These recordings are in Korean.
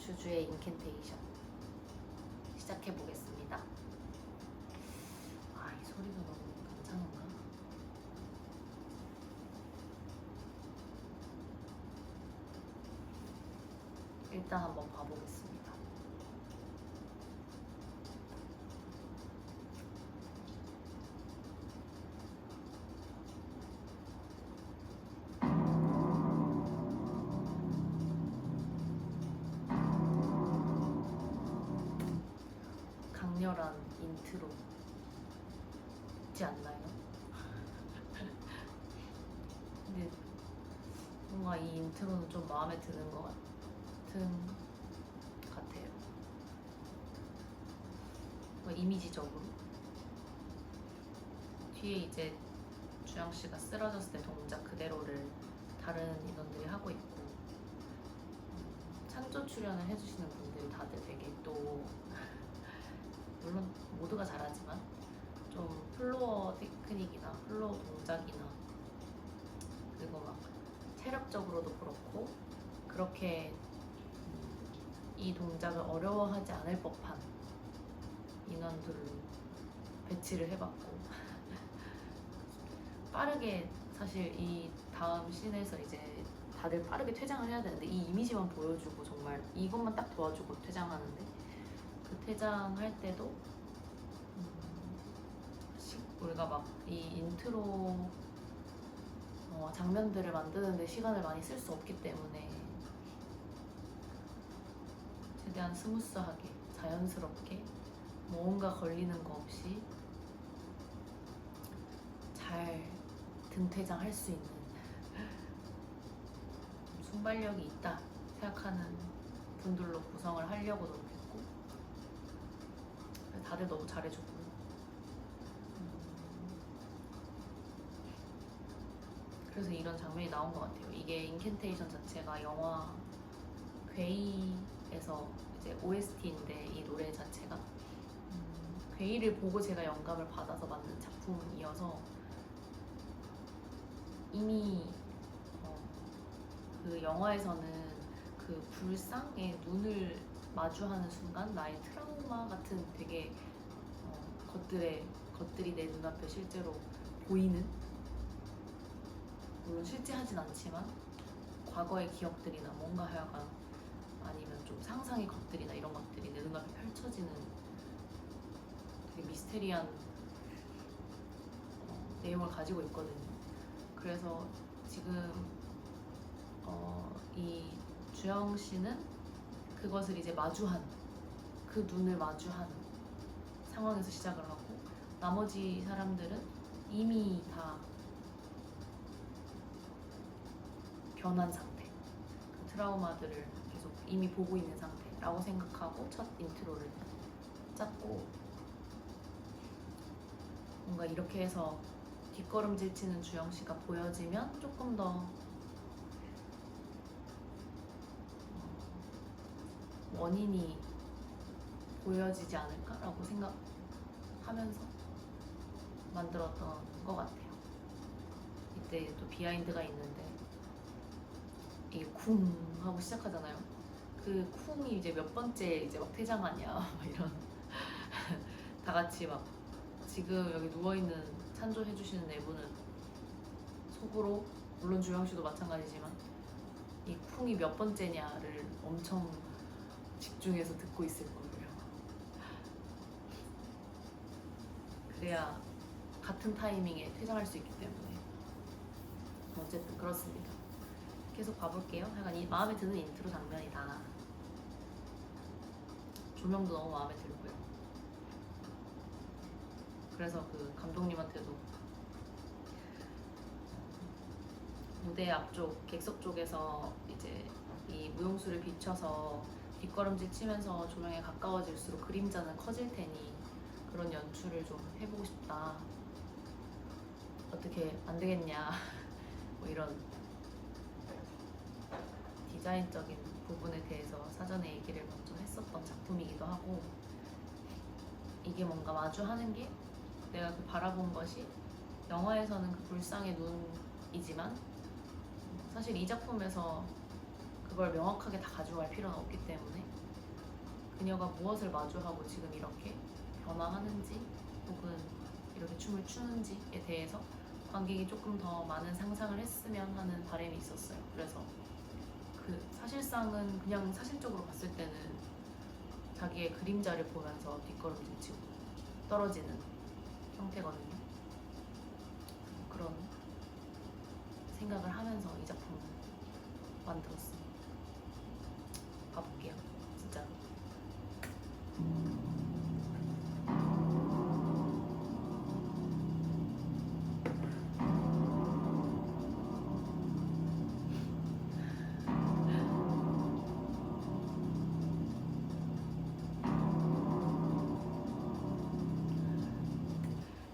주주의 인캔테이션 시작해 보겠습니다. 이 소리가 너무 괜찮은가? 일단 한번 봐보겠습니다. 강렬한 인트로 있지 않나요? 근데 뭔가 이 인트로는 좀 마음에 드는 것 같아요. 이미지적으로 뒤에 이제 주영 씨가 쓰러졌을 때 동작 그대로를 다른 인원들이 하고 있고, 창조 출연을 해주시는 분들이 다들 되게 또 물론 모두가 잘하지만 좀 플로어 테크닉이나 플로어 동작이나 그리고 막 체력적으로도 그렇고 그렇게 이 동작을 어려워하지 않을 법한 인원들로 배치를 해봤고 빠르게 사실 이 다음 씬에서 이제 다들 빠르게 퇴장을 해야 되는데 이 이미지만 보여주고 정말 이것만 딱 도와주고 퇴장하는데 그 퇴장할 때도 우리가 막 이 인트로 장면들을 만드는데 시간을 많이 쓸 수 없기 때문에 최대한 스무스하게 자연스럽게 뭔가 걸리는 거 없이 잘 등퇴장할 수 있는 순발력이 있다 생각하는 분들로 구성을 하려고 노력했고 다들 너무 잘해줬고 그래서 이런 장면이 나온 것 같아요. 이게 인캔테이션 자체가 영화 괴이에서 이제 OST인데 이 노래 자체가 괴이를 보고 제가 영감을 받아서 만든 작품이어서 이미 그 영화에서는 그 불상의 눈을 마주하는 순간 나의 트라우마 같은 되게 것들이 내 눈앞에 실제로 보이는, 물론 실제 하진 않지만 과거의 기억들이나 뭔가 하여간 아니면 좀 상상의 것들이나 이런 것들이 내 눈앞에 펼쳐지는 되게 미스테리한 내용을 가지고 있거든요. 그래서 지금 이 주영 씨는 그것을 이제 마주한, 그 눈을 마주한 상황에서 시작을 하고 나머지 사람들은 이미 다 변한 상태, 그 트라우마들을 계속 이미 보고 있는 상태라고 생각하고 첫 인트로를 짰고, 뭔가 이렇게 해서 뒷걸음질 치는 주영 씨가 보여지면 조금 더 원인이 보여지지 않을까라고 생각하면서 만들었던 것 같아요. 이때 또 비하인드가 있는데 이게 쿵 하고 시작하잖아요. 그 쿵이 이제 몇 번째 이제 막 퇴장하냐 막 이런 다 같이 막 지금 여기 누워있는 찬조해주시는 네 분은 속으로, 물론 주영씨도 마찬가지지만 이 쿵이 몇 번째냐를 엄청 집중해서 듣고 있을 거예요. 그래야 같은 타이밍에 퇴장할 수 있기 때문에. 어쨌든 그렇습니다. 계속 봐볼게요. 약간 마음에 드는 인트로 장면이다. 조명도 너무 마음에 들고요. 그래서 그 감독님한테도 무대 앞쪽 객석 쪽에서 이제 이 무용수를 비춰서 뒷걸음질 치면서 조명에 가까워질수록 그림자는 커질 테니 그런 연출을 좀 해보고 싶다. 어떻게 안 되겠냐. 뭐 이런 디자인적인 부분에 대해서 사전에 얘기를 먼저 했었던 작품이기도 하고, 이게 뭔가 마주하는 게 내가 그 바라본 것이 영화에서는 그 불상의 눈이지만 사실 이 작품에서 그 그걸 명확하게 다 가져갈 필요는 없기 때문에 그녀가 무엇을 마주하고 지금 이렇게 변화하는지 혹은 이렇게 춤을 추는지에 대해서 관객이 조금 더 많은 상상을 했으면 하는 바람이 있었어요. 그래서 그 사실상은 그냥 사실적으로 봤을 때는 자기의 그림자를 보면서 뒷걸음질 치고 떨어지는 형태거든요. 그런 생각을 하면서 이 작품을 만들었습니다. 봐볼게요. 진짜.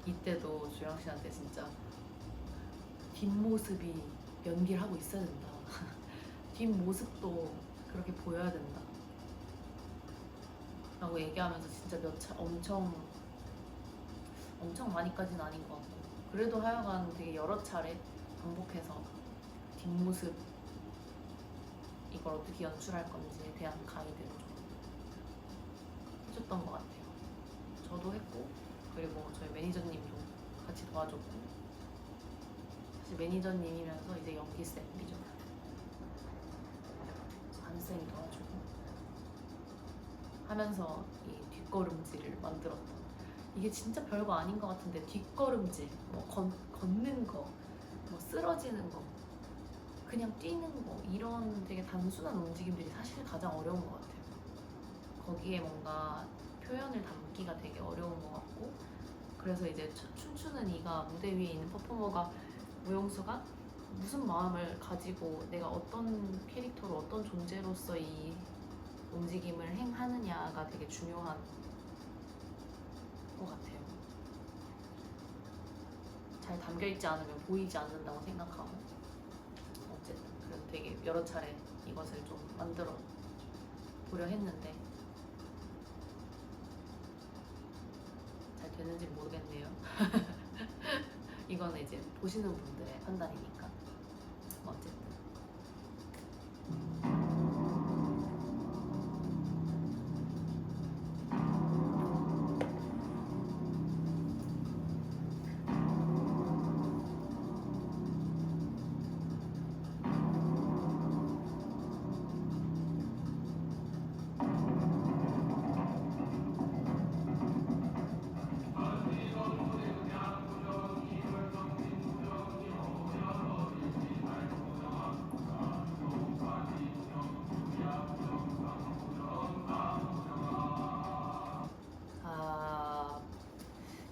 이때도 주영 씨한테 진짜 뒷모습이 연기를 하고 있어야 된다. 뒷모습도 그렇게 보여야 된다. 라고 얘기하면서 진짜 몇 차 엄청 많이까지는 아닌 것 같고 그래도 하여간 되게 여러 차례 반복해서 뒷모습 이걸 어떻게 연출할 건지에 대한 가이드를 좀 해줬던 것 같아요. 저도 했고 그리고 저희 매니저님도 같이 도와줬고 사실 매니저님이면서 이제 연기쌤이죠. 한쌤이 도와주고 하면서 이 뒷걸음질을 만들었던 이게 진짜 별거 아닌 것 같은데 뒷걸음질, 뭐 걷는 거, 뭐 쓰러지는 거 그냥 뛰는 거 이런 되게 단순한 움직임들이 사실 가장 어려운 것 같아요. 거기에 뭔가 표현을 담기가 되게 어려운 것 같고 그래서 이제 춤추는 이가 무대 위에 있는 퍼포머가 무용수가 무슨 마음을 가지고 내가 어떤 캐릭터로 어떤 존재로서 이 움직임을 행하느냐가 되게 중요한 것 같아요. 잘 담겨있지 않으면 보이지 않는다고 생각하고 어쨌든 그래서 되게 여러 차례 이것을 좀 만들어 보려 했는데 잘 되는지 모르겠네요. 이거는 이제 보시는 분들의 판단이니까 어쨌든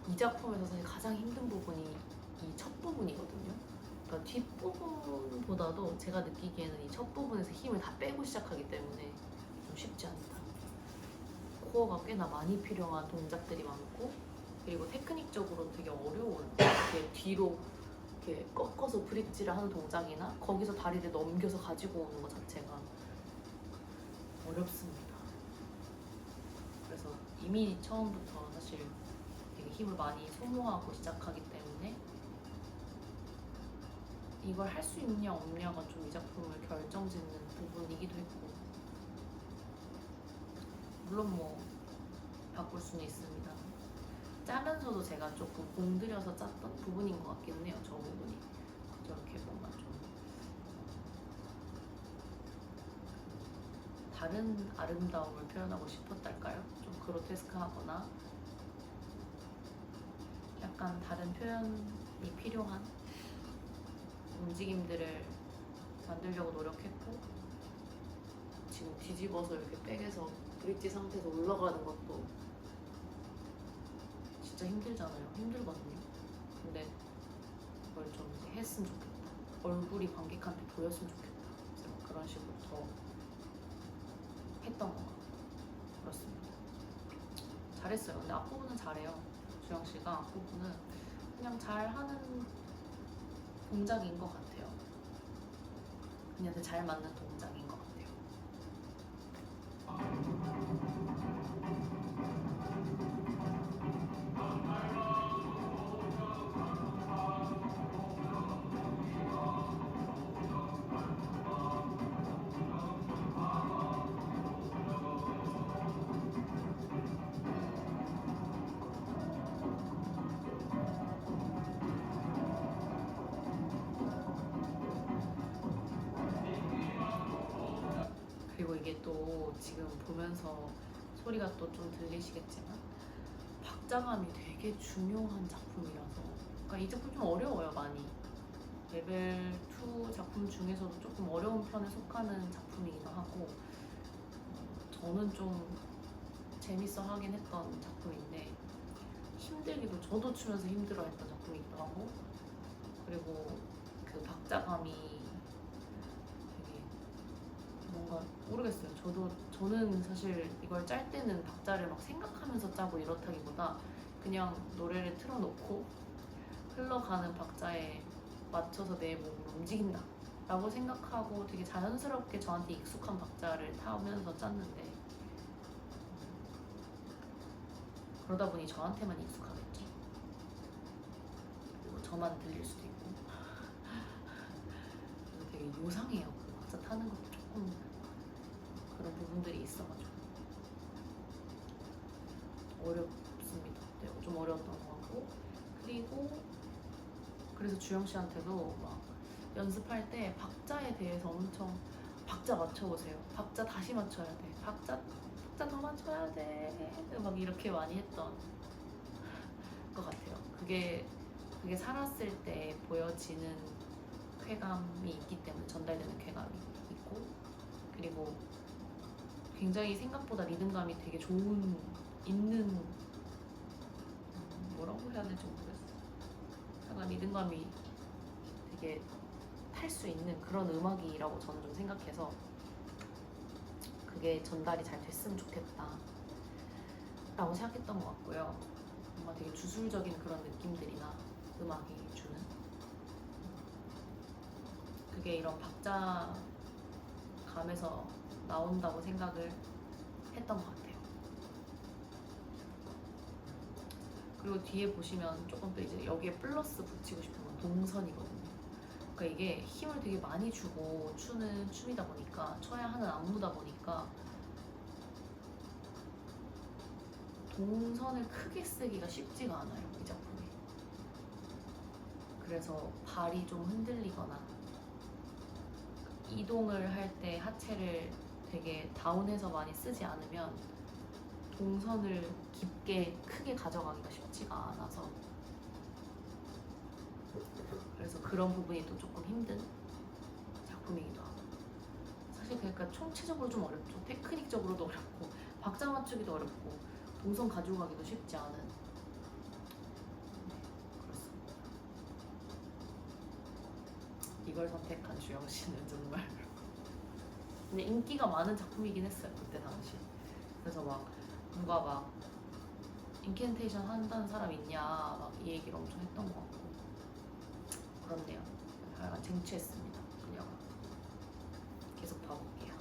이 작품에서 사실 가장 힘든 부분이 이 첫 부분이거든요. 그러니까 뒷부분보다도 제가 느끼기에는 이 첫 부분에서 힘을 다 빼고 시작하기 때문에 좀 쉽지 않다. 코어가 꽤나 많이 필요한 동작들이 많고 그리고 테크닉적으로 되게 어려워요. 이렇게 뒤로 이렇게 꺾어서 브릿지를 하는 동작이나 거기서 다리를 넘겨서 가지고 오는 것 자체가 어렵습니다. 그래서 이미 처음부터 사실 되게 힘을 많이 소모하고 시작하기 때문에 이걸 할 수 있냐 없냐가 좀 이 작품을 결정짓는 부분이기도 했고 물론 뭐 바꿀 수는 있습니다. 짜면서도 제가 조금 공들여서 짰던 부분인 것 같기는 해요. 저 부분이 저렇게 뭔가 좀 다른 아름다움을 표현하고 싶었달까요? 좀 그로테스크하거나 약간 다른 표현이 필요한 움직임들을 만들려고 노력했고 지금 뒤집어서 이렇게 백에서 브릿지 상태에서 올라가는 것도 진짜 힘들잖아요. 힘들거든요. 근데 그걸 좀 했으면 좋겠다. 얼굴이 관객한테 보였으면 좋겠다. 그런 식으로 더 했던 것 같고 그렇습니다. 잘했어요. 근데 앞부분은 잘해요. 주영 씨가 앞부분은 그냥 잘하는 동작인 것 같아요. 그녀한테 잘 맞는 동작인 것 같아요. 그리고 이게 또 지금 보면서 소리가 또 좀 들리시겠지만 박자감이 되게 중요한 작품이라서, 그러니까 이 작품 좀 어려워요 많이. 레벨 2 작품 중에서도 조금 어려운 편에 속하는 작품이기도 하고, 저는 좀 재밌어 하긴 했던 작품인데, 힘들기도, 저도 추면서 힘들어 했던 작품이기도 하고, 그리고 그 박자감이 되게 뭔가 모르겠어요. 저는 사실 이걸 짤 때는 박자를 막 생각하면서 짜고 이렇다기보다 그냥 노래를 틀어놓고 흘러가는 박자에 맞춰서 내 몸을 움직인다 라고 생각하고 되게 자연스럽게 저한테 익숙한 박자를 타면서 짰는데, 그러다 보니 저한테만 익숙하겠죠. 그리고 저만 들릴 수도 있고. 그래서 되게 요상해요. 그 박자 타는 것도 조금 그런 부분들이 있어가지고 어렵습니다. 네, 좀 어려웠던 것 같고, 그리고 그래서 주영 씨한테도 막 연습할 때 박자에 대해서 엄청 박자 맞춰보세요. 박자 다시 맞춰야 돼. 박자 더 맞춰야 돼. 막 이렇게 많이 했던 것 같아요. 그게 살았을 때 보여지는 쾌감이 있기 때문에, 전달되는 쾌감이 있고, 그리고 굉장히 생각보다 리듬감이 되게 있는, 뭐라고 해야 될지 모르겠어요. 약간 리듬감이 되게 탈 수 있는 그런 음악이라고 저는 좀 생각해서 그게 전달이 잘 됐으면 좋겠다 라고 생각했던 것 같고요. 뭔가 되게 주술적인 그런 느낌들이나 음악이 주는, 그게 이런 박자감에서 나온다고 생각을 했던 것 같아요. 그리고 뒤에 보시면 조금 또 이제 여기에 플러스 붙이고 싶은 건 동선이거든요. 그러니까 이게 힘을 되게 많이 주고 추는 춤이다 보니까, 쳐야 하는 안무다 보니까 동선을 크게 쓰기가 쉽지가 않아요, 이 작품이. 그래서 발이 좀 흔들리거나 이동을 할 때 하체를 되게 다운해서 많이 쓰지 않으면 동선을 깊게 크게 가져가기가 쉽지가 않아서, 그래서 그런 부분이 또 조금 힘든 작품이기도 하고, 사실 그러니까 총체적으로 좀 어렵죠. 테크닉적으로도 어렵고 박자 맞추기도 어렵고 동선 가지고 가기도 쉽지 않은, 그렇습니다. 이걸 선택한 주영 씨는 정말 근데 인기가 많은 작품이긴 했어요, 그때 당시. 그래서 막 누가 막 인캔테이션 한다는 사람 있냐 막 이 얘기를 엄청 했던 것 같고, 그렇네요. 약간 쟁취했습니다, 그녀가. 계속 봐볼게요.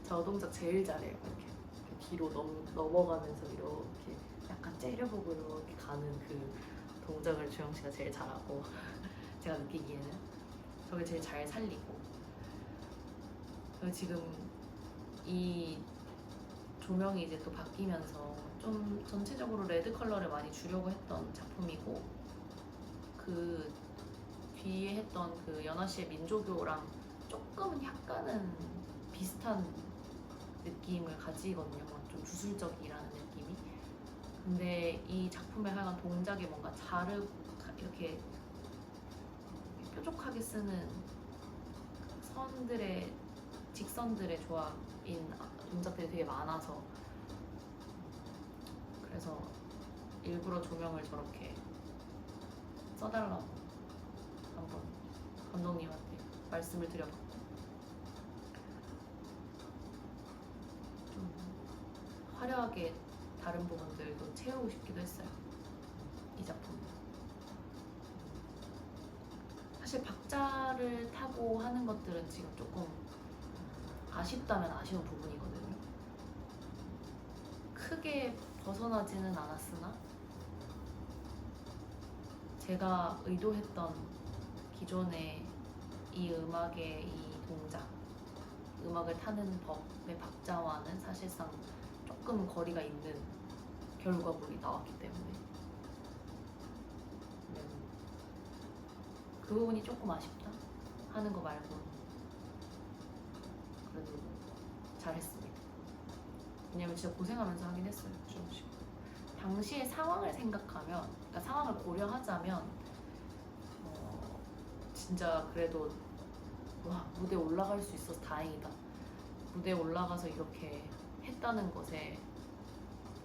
저 동작 제일 잘해요. 이렇게 뒤로 넘어가면서 이렇게 약간 째려보고 이렇게 가는 그 동작을 주영 씨가 제일 잘하고 제가 느끼기에는 저게 제일 잘 살리고, 그리고 지금 이 조명이 이제 또 바뀌면서 좀 전체적으로 레드 컬러를 많이 주려고 했던 작품이고, 그 뒤에 했던 그 연아 씨의 민조교랑 조금은 약간은 비슷한 느낌을 가지거든요. 막 좀 주술적이라는 느낌이. 근데 이 작품의 하여간 동작이 뭔가 이렇게 뾰족하게 쓰는 직선들의 조합인 동작들이 되게 많아서, 그래서 일부러 조명을 저렇게 써달라고 한번 감독님한테 말씀을 드려봤고, 좀 화려하게 다른 부분들도 채우고 싶기도 했어요. 이 작품. 사실 박자를 타고 하는 것들은 지금 조금 아쉽다면 아쉬운 부분이거든요. 크게 벗어나지는 않았으나 제가 의도했던 기존의 이 음악의 이 동작, 음악을 타는 법의 박자와는 사실상 조금 거리가 있는 결과물이 나왔기 때문에 그 부분이 조금 아쉽다 하는 거 말고 그래도 잘했습니다. 왜냐면 진짜 고생하면서 하긴 했어요. 조금씩. 당시의 상황을 생각하면, 그러니까 상황을 고려하자면 진짜 그래도 와, 무대에 올라갈 수 있어서 다행이다. 무대에 올라가서 이렇게 했다는 것에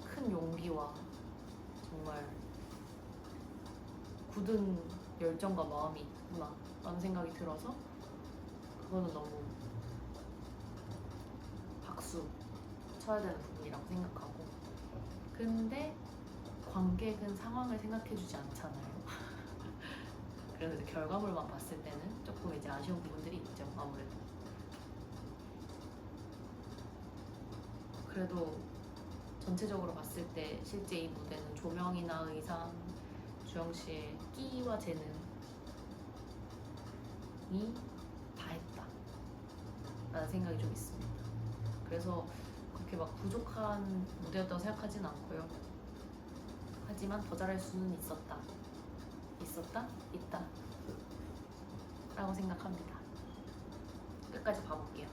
큰 용기와 정말 굳은 열정과 마음이 있구나 라는 생각이 들어서 그거는 너무 박수 쳐야 되는 부분이라고 생각하고, 근데 관객은 상황을 생각해주지 않잖아요. 그래서 이제 결과물만 봤을 때는 조금 이제 아쉬운 부분들이 있죠. 아무래도 그래도 전체적으로 봤을 때 실제 이 무대는 조명이나 의상, 주영 씨의 끼와 재능이 다 했다 라는 생각이 좀 있습니다. 그래서 그렇게 막 부족한 무대였다고 생각하진 않고요. 하지만 더 잘할 수는 있었다, 있다 라고 생각합니다. 끝까지 봐볼게요.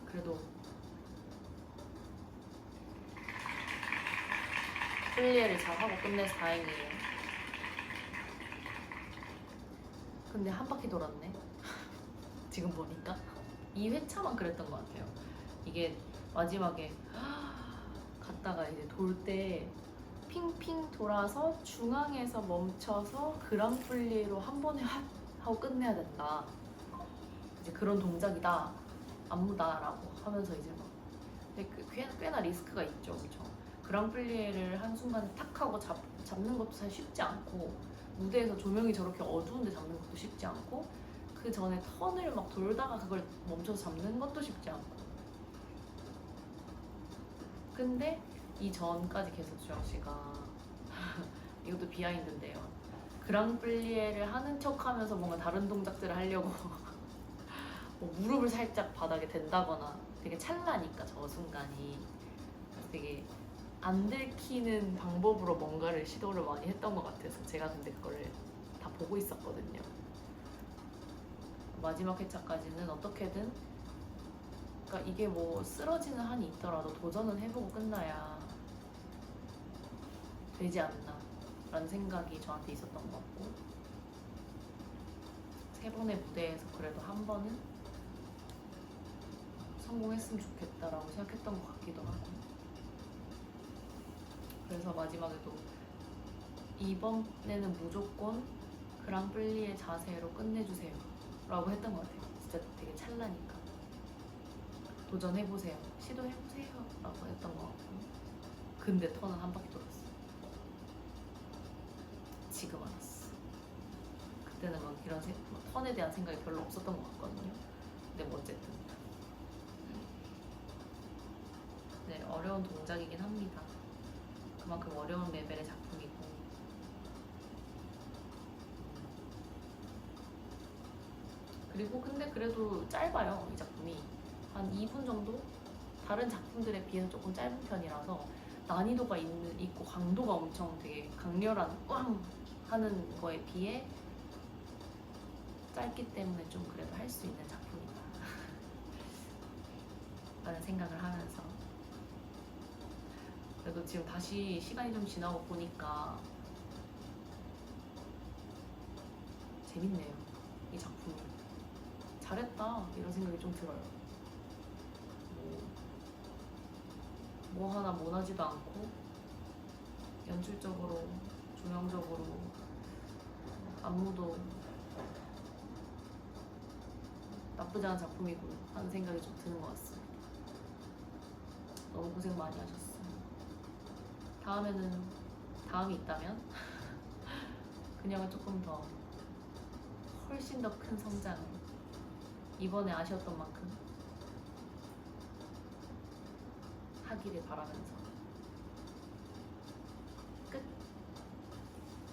그래도 플리에를 잘하고 끝내서 다행이에요. 근데 한 바퀴 돌았네. 지금 보니까 2회차만 그랬던 것 같아요. 이게 마지막에 갔다가 이제 돌 때 핑핑 돌아서 중앙에서 멈춰서 그랑플리에로 한 번에 핫 하고 끝내야 된다. 이제 그런 동작이다. 안무다라고 하면서 이제 막 근데 꽤나 리스크가 있죠, 그렇죠? 그랑플리에를 한순간에 탁 하고 잡는 것도 사실 쉽지 않고, 무대에서 조명이 저렇게 어두운데 잡는 것도 쉽지 않고, 그 전에 턴을 막 돌다가 그걸 멈춰서 잡는 것도 쉽지 않고. 근데 이 전까지 계속 주영 씨가 이것도 비하인드인데요. 그랑플리에를 하는 척하면서 뭔가 다른 동작들을 하려고 뭐 무릎을 살짝 바닥에 댄다거나, 되게 찰나니까 저 순간이 되게 안 들키는 방법으로 뭔가를 시도를 많이 했던 것 같아서 제가 근데 그거를 다 보고 있었거든요. 마지막 회차까지는 어떻게든, 그러니까 이게 뭐 쓰러지는 한이 있더라도 도전은 해보고 끝나야 되지 않나 라는 생각이 저한테 있었던 것 같고, 3번의 무대에서 그래도 한 번은 성공했으면 좋겠다라고 생각했던 것 같기도 하고, 그래서 마지막에도 이번에는 무조건 그랑플리의 자세로 끝내주세요 라고 했던 것 같아요. 진짜 되게 찰나니까 도전해보세요, 시도해보세요 라고 했던 것 같고, 근데 턴은 한 바퀴 돌았어. 지금 알았어. 그때는 막 이런 턴에 대한 생각이 별로 없었던 것 같거든요. 근데 뭐 어쨌든 네, 어려운 동작이긴 합니다. 그만큼 어려운 레벨의 작품이고, 그리고 근데 그래도 짧아요. 이 작품이 한 2분 정도? 다른 작품들에 비해서 조금 짧은 편이라서 난이도가 있고 강도가 엄청 되게 강렬한 꽝 하는 거에 비해 짧기 때문에 좀 그래도 할 수 있는 작품이다 라는 생각을 하면서, 그래도 지금 다시 시간이 좀 지나고 보니까 재밌네요. 이 작품이 잘했다 이런 생각이 좀 들어요. 뭐 하나 모나지도 않고 연출적으로, 조명적으로 안무도 나쁘지 않은 작품이고 하는 생각이 좀 드는 것 같습니다. 너무 고생 많이 하셨어요. 다음에는 다음이 있다면 그녀가 조금 더 훨씬 더 큰 성장을 이번에 아쉬웠던 만큼 하기를 바라면서